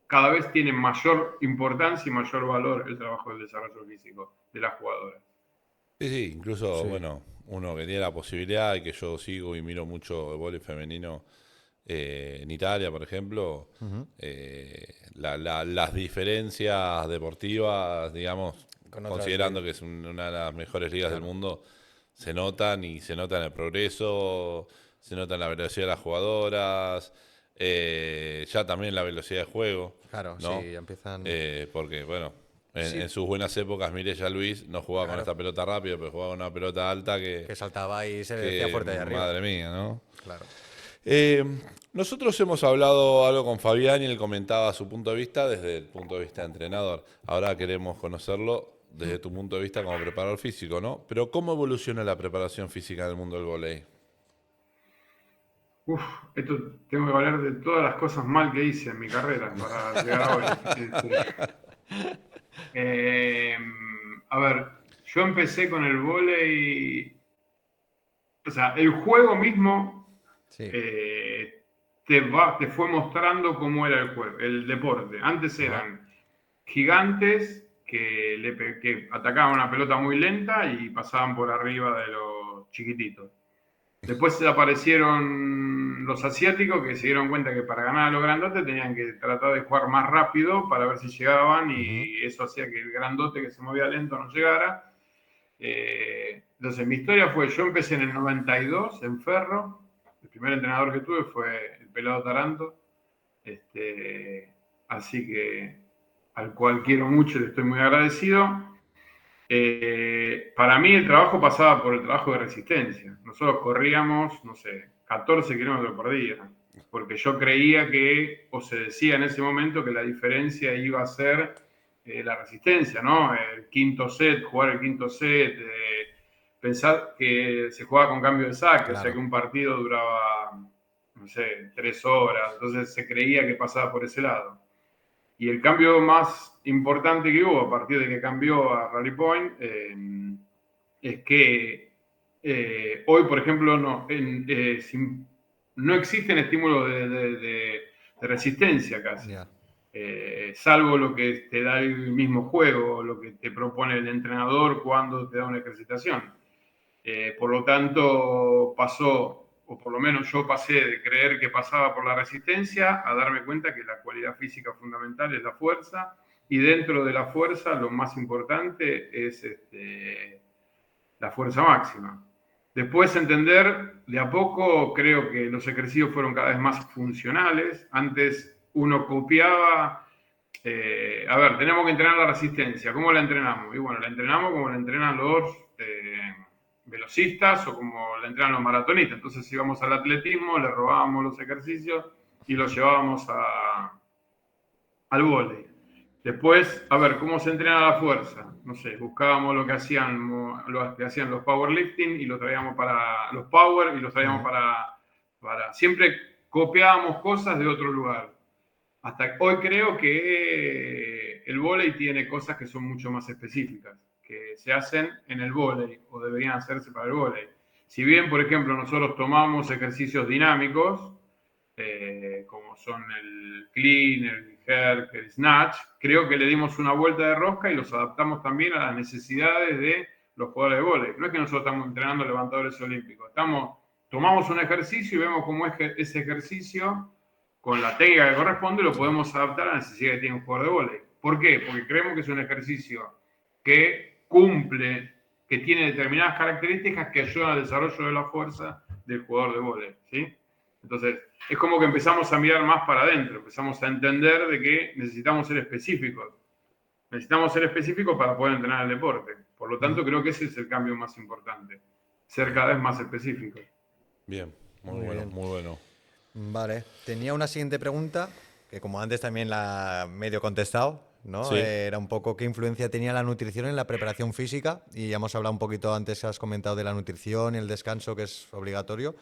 cada vez tiene mayor importancia y mayor valor el trabajo del desarrollo físico de las jugadoras. Sí, sí, incluso, Sí. bueno, uno que tiene la posibilidad y que yo sigo y miro mucho el vóley femenino en Italia, por ejemplo, Ujú. las diferencias deportivas, digamos, Con otras considerando que es una de las mejores ligas del Claro. mundo, se notan y se nota en el progreso, se nota en la velocidad de las jugadoras, ya también la velocidad de juego, Claro, ¿no? sí, ya empiezan. Porque, bueno, en Sí, sus buenas épocas, Mireya Luis no jugaba con claro. esta pelota rápida, pero jugaba con una pelota alta Que saltaba y se decía que fuerte ahí arriba. madre mía, ¿no? Claro. Eh, nosotros hemos hablado algo con Fabián y él comentaba su punto de vista desde el punto de vista de entrenador. Ahora queremos conocerlo desde tu punto de vista como preparador físico, ¿no? Pero ¿cómo evoluciona la preparación física en el mundo del vóley? Uf, esto tengo que hablar de todas las cosas mal que hice en mi carrera para llegar a hoy. Eh, a ver, yo empecé con el vóley, o sea, el juego mismo Sí. eh, te fue mostrando cómo era el juego, el deporte. Antes Ajá. eran gigantes que atacaban una pelota muy lenta y pasaban por arriba de los chiquititos. Después aparecieron los asiáticos que se dieron cuenta que para ganar a los grandotes tenían que tratar de jugar más rápido para ver si llegaban y eso hacía que el grandote que se movía lento no llegara. Entonces mi historia fue, yo empecé en el 92 en Ferro, el primer entrenador que tuve fue el Pelado Taranto, así que al cual quiero mucho y le estoy muy agradecido. Para mí el trabajo pasaba por el trabajo de resistencia. Nosotros corríamos, no sé, 14 kilómetros por día, porque yo creía que, o se decía en ese momento, que la diferencia iba a ser la resistencia, ¿no? El quinto set, jugar el quinto set, pensar que se jugaba con cambio de saque, Claro. o sea que un partido duraba, no sé, 3 horas, entonces se creía que pasaba por ese lado. Y el cambio más importante que hubo a partir de que cambió a Rally Point es que hoy, por ejemplo, no existen estímulos de resistencia casi. Ya. Salvo lo que te da el mismo juego, lo que te propone el entrenador cuando te da una ejercitación. Por lo tanto, pasó, o por lo menos yo pasé de creer que pasaba por la resistencia a darme cuenta que la cualidad física fundamental es la fuerza, y dentro de la fuerza lo más importante es la fuerza máxima. Después entender, de a poco creo que los ejercicios fueron cada vez más funcionales. Antes uno copiaba, a ver, tenemos que entrenar la resistencia. ¿Cómo la entrenamos? Y bueno, la entrenamos como la entrenan los velocistas o como la entrenan los maratonistas. Entonces íbamos al atletismo, le robábamos los ejercicios y los llevábamos al vóley. Después, a ver, ¿cómo se entrena la fuerza? No sé, buscábamos lo que hacían los powerlifting y lo traíamos para los power y los traíamos para... Siempre copiábamos cosas de otro lugar. Hasta hoy creo que el vóley tiene cosas que son mucho más específicas, que se hacen en el vóley o deberían hacerse para el vóley. Si bien, por ejemplo, nosotros tomamos ejercicios dinámicos, como son el clean, el jerk, el snatch, creo que le dimos una vuelta de rosca y los adaptamos también a las necesidades de los jugadores de vóley. No es que nosotros estamos entrenando levantadores olímpicos, tomamos un ejercicio y vemos cómo es ese ejercicio con la técnica que corresponde lo podemos adaptar a la necesidad que tiene un jugador de vóley. ¿Por qué? Porque creemos que es un ejercicio que cumple, que tiene determinadas características que ayudan al desarrollo de la fuerza del jugador de vóley, ¿sí? Entonces, es como que empezamos a mirar más para adentro, empezamos a entender de que necesitamos ser específicos. Necesitamos ser específicos para poder entrenar el deporte. Por lo tanto, creo que ese es el cambio más importante. Ser cada vez más específicos. Bien, muy Muy bueno, bien. muy bueno. Vale. Tenía una siguiente pregunta, que como antes también la medio contestado, ¿no? Sí. Era un poco qué influencia tenía la nutrición en la preparación física. Y ya hemos hablado un poquito antes, has comentado de la nutrición y el descanso, que es obligatorio.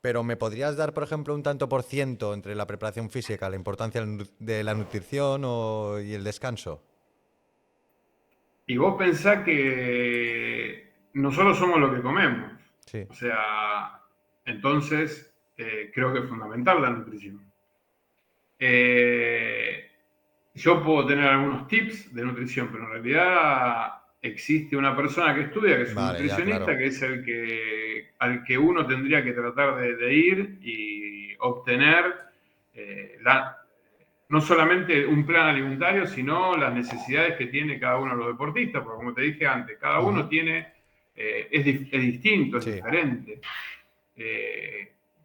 Pero ¿me podrías dar, por ejemplo, un tanto por ciento entre la preparación física, la importancia de la nutrición y el descanso? Y vos pensás que nosotros somos lo que comemos. Sí. O sea, entonces creo que es fundamental la nutrición. Yo puedo tener algunos tips de nutrición, pero en realidad existe una persona que estudia, que es un Vale, ya, nutricionista, claro. que es al que uno tendría que tratar de ir y obtener no solamente un plan alimentario, sino las necesidades que tiene cada uno de los deportistas, porque como te dije antes, cada uno tiene, es distinto, es Sí, diferente.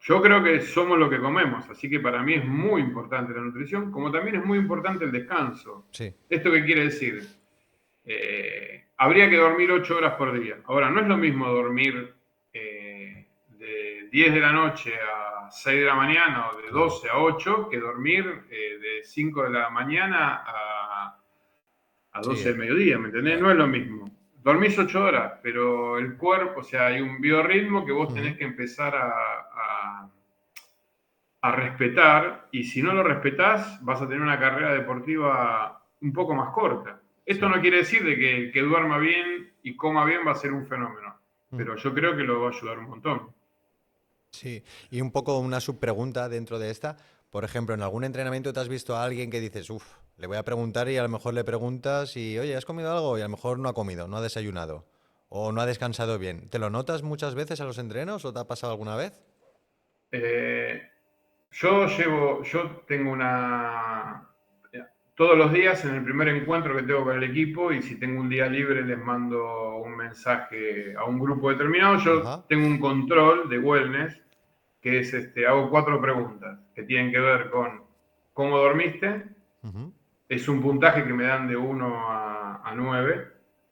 Yo creo que somos lo que comemos, así que para mí es muy importante la nutrición, como también es muy importante el descanso. sí, ¿Esto qué quiere decir? Habría que dormir 8 horas por día. Ahora, no es lo mismo dormir de 10 de la noche a 6 de la mañana o de claro. 12 a 8 que dormir de 5 de la mañana a 12 Sí, del mediodía, ¿me entendés? No es lo mismo. Dormís 8 horas, pero el cuerpo, o sea, hay un biorritmo que vos tenés que empezar a respetar, y si no lo respetás, vas a tener una carrera deportiva un poco más corta. Esto sí. no quiere decir de que el que duerma bien y coma bien va a ser un fenómeno, pero yo creo que lo va a ayudar un montón. Sí, y un poco una subpregunta dentro de esta. Por ejemplo, en algún entrenamiento te has visto a alguien que dices, uff, le voy a preguntar y a lo mejor le preguntas y, oye, ¿has comido algo? Y a lo mejor no ha comido, no ha desayunado. ¿O no ha descansado bien? ¿Te lo notas muchas veces a los entrenos o te ha pasado alguna vez? Eh, yo tengo todos los días en el primer encuentro que tengo con el equipo y si tengo un día libre les mando un mensaje a un grupo determinado. Yo Ajá. tengo un control de wellness que es, hago 4 preguntas que tienen que ver con cómo dormiste. Ujú. Es un puntaje que me dan de 1 a 9.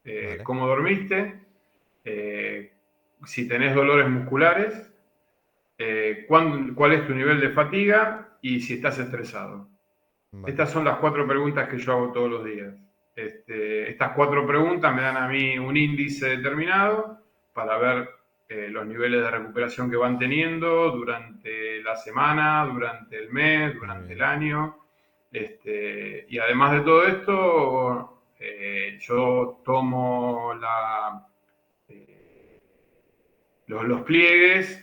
Vale. ¿Cómo dormiste? Eh, si tenés dolores musculares, cuál es tu nivel de fatiga y si estás estresado. Vale. Estas son las 4 preguntas que yo hago todos los días. Estas 4 preguntas me dan a mí un índice determinado para ver los niveles de recuperación que van teniendo durante la semana, durante el mes, Muy durante el bien. año. Y además de todo esto, yo tomo los pliegues,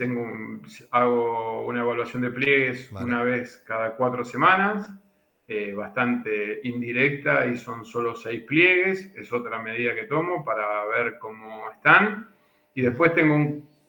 hago una evaluación de pliegues Vale. una vez cada 4 semanas, bastante indirecta y son solo 6 pliegues, es otra medida que tomo para ver cómo están. Y Ujú. después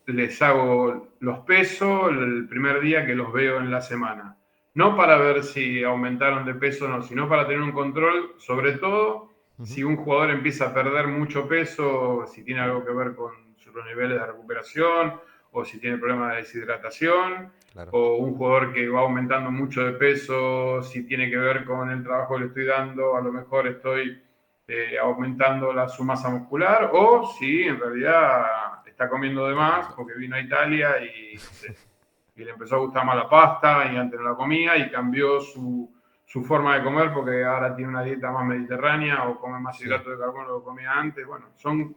les hago los pesos el primer día que los veo en la semana. No para ver si aumentaron de peso o no, sino para tener un control, sobre todo Ujú. si un jugador empieza a perder mucho peso, si tiene algo que ver con sus niveles de recuperación o si tiene problemas de deshidratación, Claro. o un jugador que va aumentando mucho de peso, si tiene que ver con el trabajo que le estoy dando, a lo mejor estoy aumentando su masa muscular, o si en realidad está comiendo de ¿Qué más pasa? porque vino a Italia y no sé, y le empezó a gustar más la pasta y antes no la comía y cambió su forma de comer porque ahora tiene una dieta más mediterránea o come más Sí. hidratos de carbono de lo que comía antes. Bueno,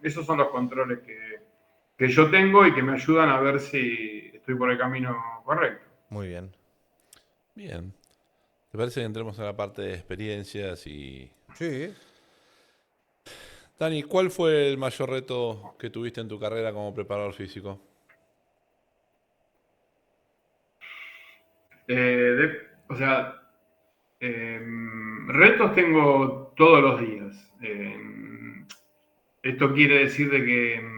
esos son los controles que yo tengo y que me ayudan a ver si estoy por el camino correcto. Muy bien. Bien. ¿Te parece que entremos a la parte de experiencias y... Sí. Dani, ¿cuál fue el mayor reto que tuviste en tu carrera como preparador físico? O sea, retos tengo todos los días. Esto quiere decir de que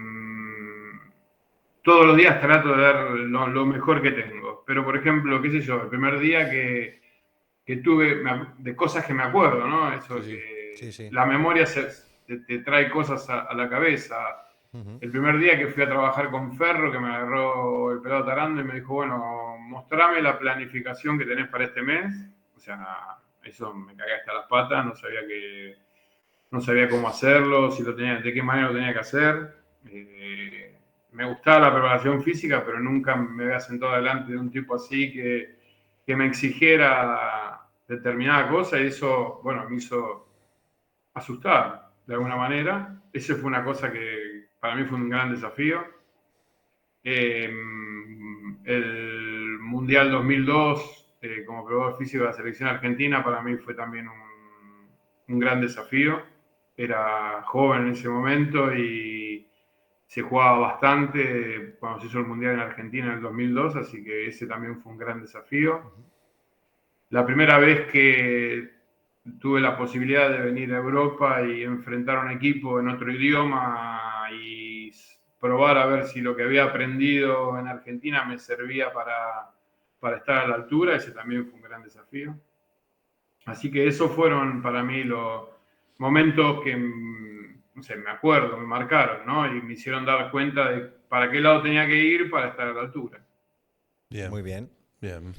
todos los días trato de dar lo mejor que tengo. Pero, por ejemplo, qué sé yo, el primer día que tuve, de cosas que me acuerdo, ¿no? Sí, Eso sí. que Sí, sí. la memoria te trae cosas a la cabeza. Ujú. El primer día que fui a trabajar con Ferro, que me agarró el pelado tarando y me dijo, bueno, mostrame la planificación que tenés para este mes. O sea, eso me cagué hasta las patas, no sabía cómo hacerlo, de qué manera lo tenía que hacer. Me gustaba la preparación física, pero nunca me había sentado delante de un tipo así que me exigiera determinada cosa y eso, bueno, me hizo asustar de alguna Ujú. manera. Eso fue una cosa que para mí fue un gran desafío. Eh, el Mundial 2002 como probador físico de la selección argentina para mí fue también un gran desafío. Era joven en ese momento y se jugaba bastante cuando se hizo el Mundial en Argentina en el 2002, así que ese también fue un gran desafío. Ujú. La primera vez que tuve la posibilidad de venir a Europa y enfrentar a un equipo en otro idioma y probar a ver si lo que había aprendido en Argentina me servía para estar a la altura, ese también fue un gran desafío. Así que esos fueron para mí los momentos que, no sé, me acuerdo, me marcaron, ¿no? Y me hicieron dar cuenta de para qué lado tenía que ir para estar a la altura. Bien, Muy bien. bien.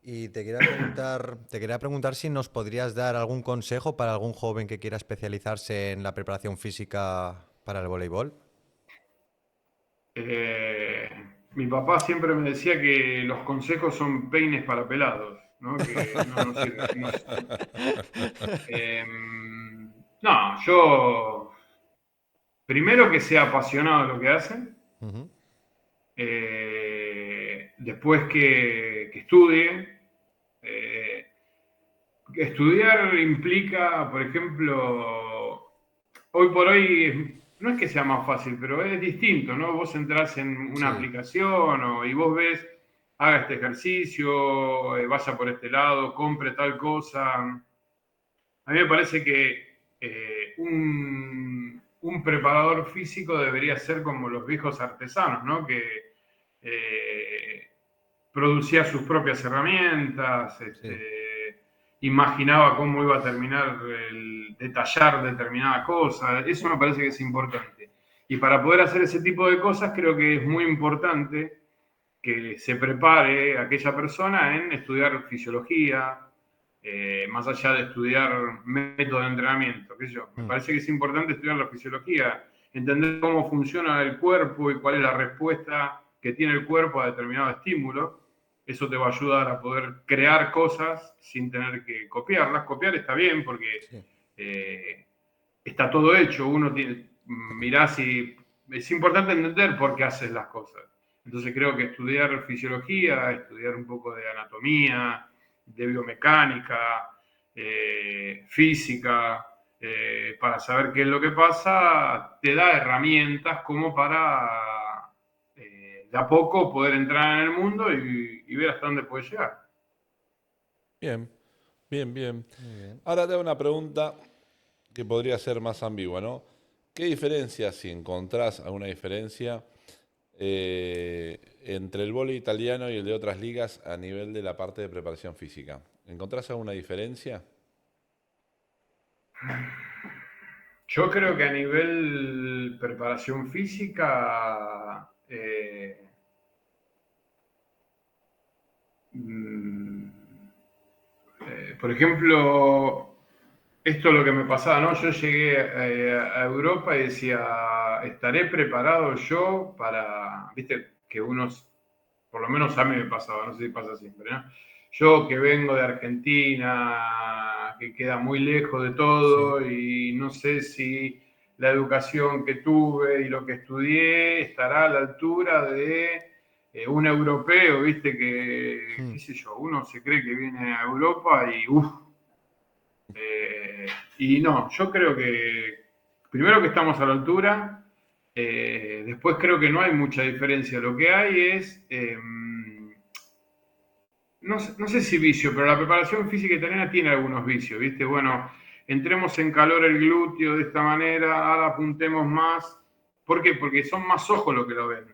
Y te quería preguntar si nos podrías dar algún consejo para algún joven que quiera especializarse en la preparación física para el voleibol. Eh, Mi papá siempre me decía que los consejos son peines para pelados, ¿no? Que no sirven. No, yo primero que sea apasionado de lo que hace, Ujú. después que estudie. Eh, Estudiar implica, por ejemplo, hoy por hoy no es que sea más fácil, pero es distinto, ¿no? Vos entrás en una Sí. aplicación y vos ves, haga este ejercicio, vaya por este lado, compre tal cosa. A mí me parece que un preparador físico debería ser como los viejos artesanos, ¿no? Que producía sus propias herramientas, imaginaba cómo iba a terminar el detallar determinada cosa. Eso me parece que es importante. Y para poder hacer ese tipo de cosas creo que es muy importante que se prepare aquella persona en estudiar fisiología, más allá de estudiar método de entrenamiento, qué sé yo. Me parece que es importante estudiar la fisiología, entender cómo funciona el cuerpo y cuál es la respuesta que tiene el cuerpo a determinado estímulo. Eso te va a ayudar a poder crear cosas sin tener que copiarlas. Copiar está bien porque está todo hecho. Uno tiene, mirá si es importante entender por qué haces las cosas. Entonces creo que estudiar fisiología, estudiar un poco de anatomía, de biomecánica, física, para saber qué es lo que pasa, te da herramientas como para de a poco poder entrar en el mundo y ver hasta dónde puedes llegar. Bien, bien, bien. Muy bien. Ahora te hago una pregunta que podría ser más ambigua, ¿no? ¿Qué diferencia, si encontrás alguna diferencia, entre el vóley italiano y el de otras ligas a nivel de la parte de preparación física? ¿Encontrás alguna diferencia? Yo creo que a nivel preparación física, mm, por ejemplo, esto es lo que me pasaba, ¿no? Yo llegué a Europa y decía, ¿estaré preparado yo para, viste, que unos, por lo menos a mí me pasaba, no sé si pasa siempre, ¿no? Yo que vengo de Argentina, que queda muy lejos de Sí. todo y no sé si la educación que tuve y lo que estudié estará a la altura de un europeo, viste, que, Hmm. qué sé yo, uno se cree que viene a Europa y uff. Y no, yo creo que primero que estamos a la altura, después creo que no hay mucha diferencia. Lo que hay es, no sé si vicio, pero la preparación física italiana tiene algunos vicios, ¿viste? Bueno, entremos en calor el glúteo de esta manera, ahora apuntemos más. ¿Por qué? Porque son más ojos los que lo ven.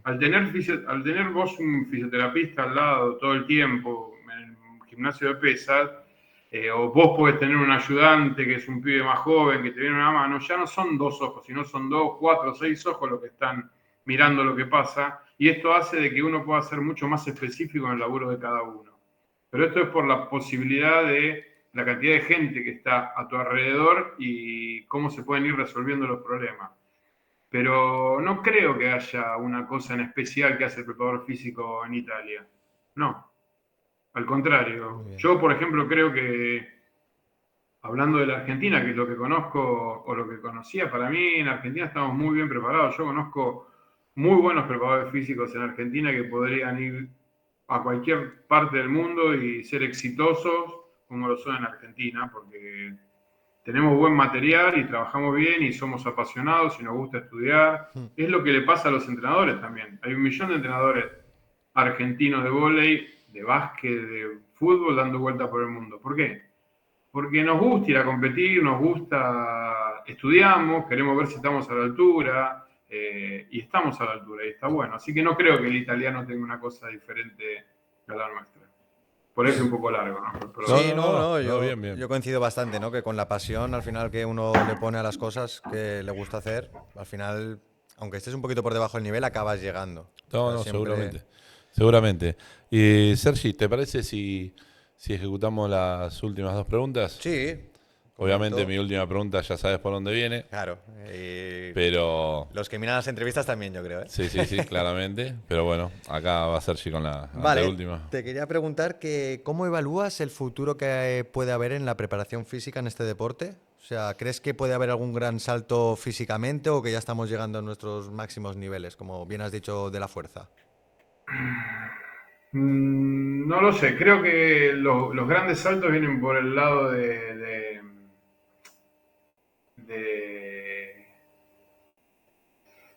Al tener vos un fisioterapista al lado todo el tiempo en el gimnasio de pesas, o vos podés tener un ayudante que es un pibe más joven que te viene una mano, ya no son dos ojos, sino son dos, cuatro, seis ojos los que están mirando lo que pasa, y esto hace de que uno pueda ser mucho más específico en el laburo de cada uno. Pero esto es por la posibilidad de la cantidad de gente que está a tu alrededor y cómo se pueden ir resolviendo los problemas. Pero no creo que haya una cosa en especial que hace el preparador físico en Italia. No, al Muy contrario. bien. Yo, por ejemplo, creo que, hablando de la Argentina, que es lo que conozco o lo que conocía, para mí en Argentina estamos muy bien preparados. Yo conozco muy buenos preparadores físicos en Argentina que podrían ir a cualquier parte del mundo y ser exitosos como lo son en Argentina, porque tenemos buen material y trabajamos bien y somos apasionados y nos gusta estudiar. Hmm. Es lo que le pasa a los entrenadores también. Hay 1 millón de entrenadores argentinos de vóley, de básquet, de fútbol dando vueltas por el mundo. ¿Por qué? Porque nos gusta ir a competir, nos gusta, estudiamos, queremos ver si estamos a la altura, y estamos a la altura y está bueno. Así que no creo que el italiano tenga una cosa diferente a la nuestra. Por eso es un poco largo, ¿no? No, Sí, no, Pero, no, no, no, no, no, yo, bien, bien. yo coincido bastante, ¿no? Que con la pasión al final que uno le pone a las cosas que le gusta hacer, al final, aunque estés un poquito por debajo del nivel, acabas llegando. O No, sea, no, siempre. seguramente. Seguramente. Y Sergi, ¿te parece si ejecutamos las últimas dos preguntas? Sí, Obviamente correcto. mi última pregunta ya sabes por dónde viene, Claro. Y pero los que miran las entrevistas también, yo creo, ¿eh? sí, sí, sí, claramente. Pero bueno, acá va Sergi con la Vale, anteúltima. te quería preguntar que ¿cómo evalúas el futuro que puede haber en la preparación física en este deporte? O sea, ¿crees que puede haber algún gran salto físicamente o que ya estamos llegando a nuestros máximos niveles, como bien has dicho, de la fuerza? no lo sé, creo que los grandes saltos vienen por el lado de,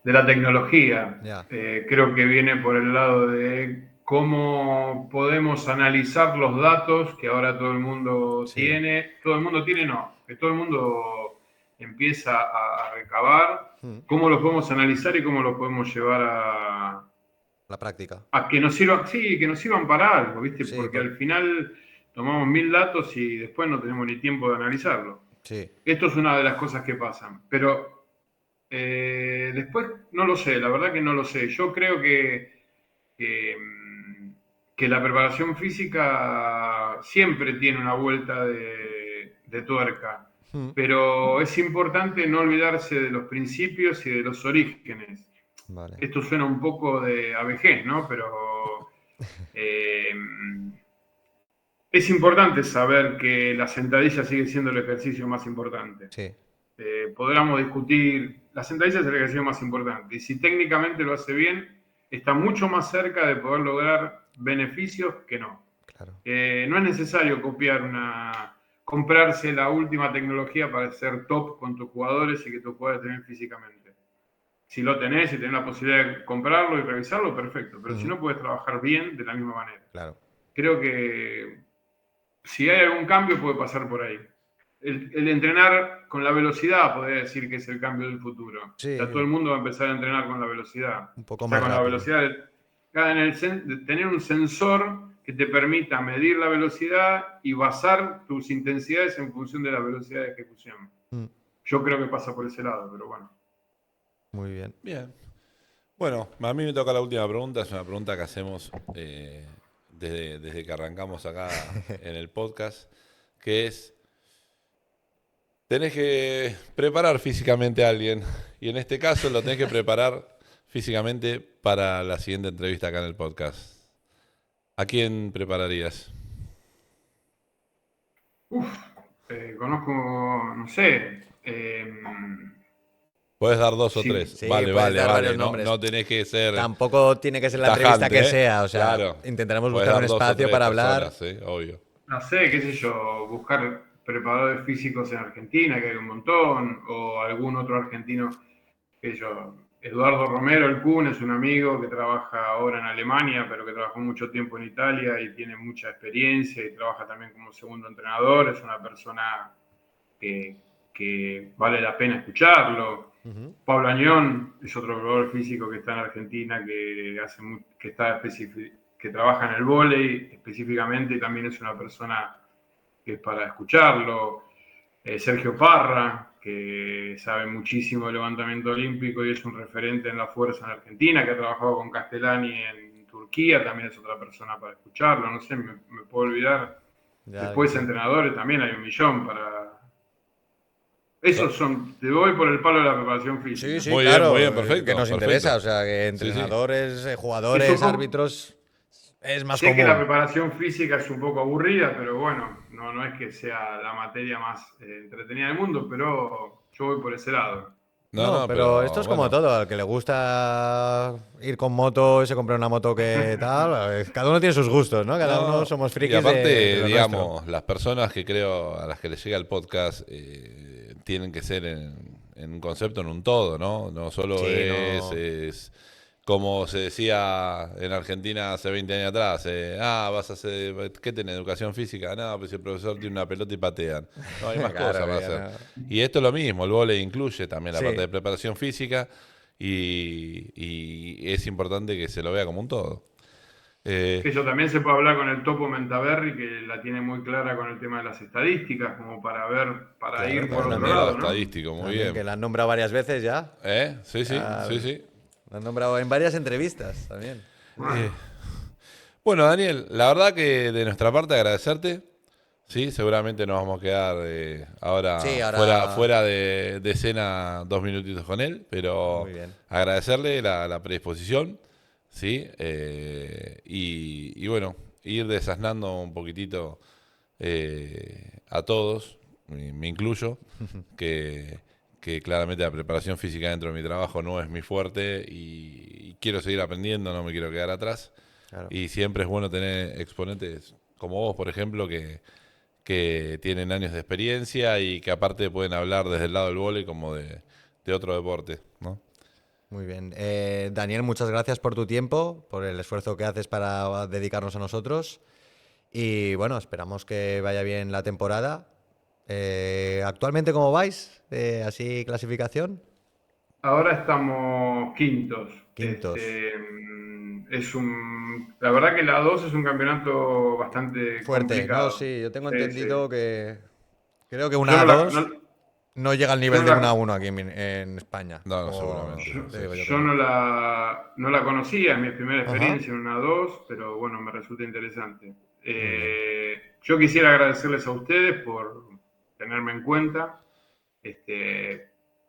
de la tecnología. Ya, Creo que viene por el lado de cómo podemos analizar los datos que ahora todo el mundo sí. tiene. Todo el mundo tiene, no, que todo el mundo empieza a recabar, cómo los podemos analizar y cómo los podemos llevar a La práctica. a que nos sirvan, sí, que nos sirvan para algo, ¿viste? Sí, Porque al final tomamos 1000 datos y después no tenemos ni tiempo de analizarlo. Sí. Esto es una de las cosas que pasan. Pero después no lo sé, la verdad que no lo sé. Yo creo que, que la preparación física siempre tiene una vuelta de tuerca. Pero es importante no olvidarse de los principios y de los orígenes. Vale. Esto suena un poco de ABG, ¿no? Pero es importante saber que la sentadilla sigue siendo el ejercicio más importante. Sí. Podríamos discutir, la sentadilla es el ejercicio más importante. Y si técnicamente lo hace bien, está mucho más cerca de poder lograr beneficios que no. Claro. No es necesario comprarse la última tecnología para ser top con tus jugadores y que tus jugadores estén físicamente. Si lo tenés, si tenés la posibilidad de comprarlo y revisarlo, perfecto. Pero si no, puedes trabajar bien de la misma manera. Claro. Creo que si hay algún cambio, puede pasar por ahí. El entrenar con la velocidad, podría decir que es el cambio del futuro. Sí. O sea, todo el mundo va a empezar a entrenar con la velocidad. Un poco o sea, más con rápido. la velocidad de tener un sensor que te permita medir la velocidad y basar tus intensidades en función de la velocidad de ejecución. Yo creo que pasa por ese lado, pero bueno. Muy bien. Bien. Bueno, a mí me toca la última pregunta. Es una pregunta que hacemos desde que arrancamos acá en el podcast, que es, tenés que preparar físicamente a alguien, y en este caso lo tenés que preparar físicamente para la siguiente entrevista acá en el podcast. ¿A quién prepararías? Conozco, no sé... Podés dar dos o Sí, tres. sí, vale, puedes vale, dar vale. varios No, nombres. no tenés que ser Tampoco tiene que ser la tajante, entrevista que sea, o sea, claro. intentaremos Podés buscar dar un dos o espacio tres para hablar. personas, obvio. no sé, qué sé yo, buscar preparadores físicos en Argentina, que hay un montón, o algún otro argentino, que yo, Eduardo Romero, el Kun, es un amigo que trabaja ahora en Alemania, pero que trabajó mucho tiempo en Italia y tiene mucha experiencia y trabaja también como segundo entrenador, es una persona que vale la pena escucharlo. Pablo Añón es otro preparador físico que está en Argentina, que trabaja en el vóley específicamente, y también es una persona que es para escucharlo. Sergio Parra, que sabe muchísimo de levantamiento olímpico y es un referente en la fuerza en Argentina, que ha trabajado con Castellani en Turquía, también es otra persona para escucharlo. No sé, me puedo olvidar. Después entrenadores también hay un millón para... Esos son, te voy por el palo de la preparación física. Sí, sí, Muy claro, bien, perfecto. que nos perfecto. interesa, o sea, que Sí, sí. entrenadores, jugadores, Eso- árbitros, es más Sé que la común. preparación física es un poco aburrida, pero bueno, no es que sea la materia más entretenida del mundo, pero yo voy por ese lado. No, pero esto es como bueno. todo, al que le gusta ir con moto y se compra una moto que tal, cada uno tiene sus gustos, ¿no? Cada uno somos frikis y aparte, de lo digamos, nuestro. las personas que creo a las que les llega el podcast tienen que ser en un concepto, en un todo, ¿no? No solo Sí, es como se decía en Argentina hace 20 años atrás, vas a hacer, ¿qué tenés? ¿Educación física? No, pues si el profesor tiene una pelota y patean. No, hay más Claro, cosas para ya hacer. Y esto es lo mismo, el vóley incluye también la Sí. parte de preparación física y es importante que se lo vea como un todo. Eso también se puede hablar con el Topo Mentaberri, que la tiene muy clara con el tema de las estadísticas, como para ver, para Claro, ir por claro, otro También lado, lo ¿no? estadístico, muy También, bien. que la han nombrado varias veces ya. Sí, sí, Ah, sí, sí. La han nombrado en varias entrevistas también. Bueno, Daniel, la verdad que de nuestra parte agradecerte. Sí, seguramente nos vamos a quedar ahora, Sí, ahora- fuera de escena 2 minutitos con él, pero Muy bien. agradecerle la predisposición, ¿sí? Y bueno, ir desasnando un poquitito a todos, me incluyo, que claramente la preparación física dentro de mi trabajo no es mi fuerte y quiero seguir aprendiendo, no me quiero quedar atrás. Claro. Y siempre es bueno tener exponentes como vos, por ejemplo, que tienen años de experiencia y que aparte pueden hablar desde el lado del vóley como de otro deporte, ¿no? Muy bien. Daniel, muchas gracias por tu tiempo, por el esfuerzo que haces para dedicarnos a nosotros. Y bueno, esperamos que vaya bien la temporada ¿Actualmente cómo vais? Así clasificación. Ahora estamos quintos. Quintos. La verdad que la 2 es un campeonato bastante Fuerte, ¿no? complicado. Sí, yo tengo Sí, entendido sí. que creo que Yo una no la, A2 no llega al yo nivel no de una la, A1 aquí en España. No, no, O seguramente. Yo, Sí. te digo yo que yo no. no la conocía, es mi primera Ajá, experiencia en una 2, pero bueno, me resulta interesante. muy bien. Yo quisiera agradecerles a ustedes por tenerme en cuenta,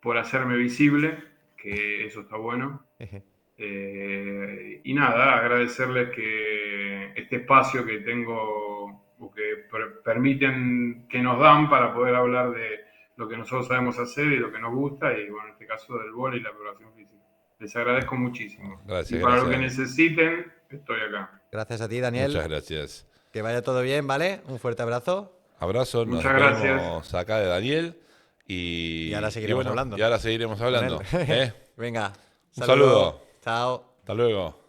por hacerme visible, que eso está bueno. Y nada, agradecerles que este espacio que tengo o que permiten, que nos dan para poder hablar de lo que nosotros sabemos hacer y lo que nos gusta, y bueno, en este caso del vóley y la preparación física. Les agradezco muchísimo. Y Gracias, para lo gracias, que Daniel. necesiten, estoy acá. Gracias a ti, Daniel. Muchas gracias. Que vaya todo bien, ¿vale? Un fuerte abrazo. Abrazo, nos Muchas gracias. despedimos acá de Daniel Y ahora y seguiremos bueno, hablando y ahora seguiremos con él. hablando. ¿Eh? Venga, Un saludo. Chao. Hasta luego.